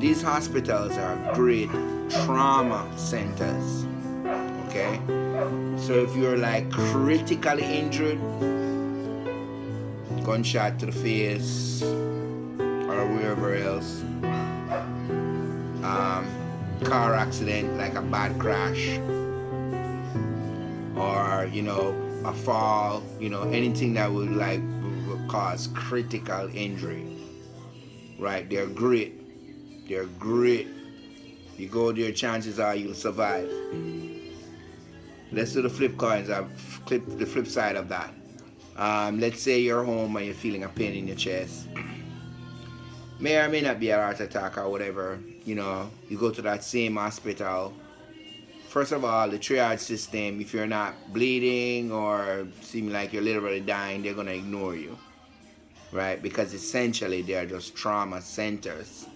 these hospitals are great trauma centers. Okay, so if you're like critically injured, gunshot to the face or wherever else, car accident like a bad crash, or a fall, anything that would like would cause critical injury, right? They're great. You go there, chances are you'll survive. Let's do the flip coins. The flip side of that. Let's say you're home and you're feeling a pain in your chest. May or may not be a heart attack or whatever. You go to that same hospital. First of all, the triage system, if you're not bleeding or seem like you're literally dying, they're going to ignore you, right? Because essentially they are just trauma centers.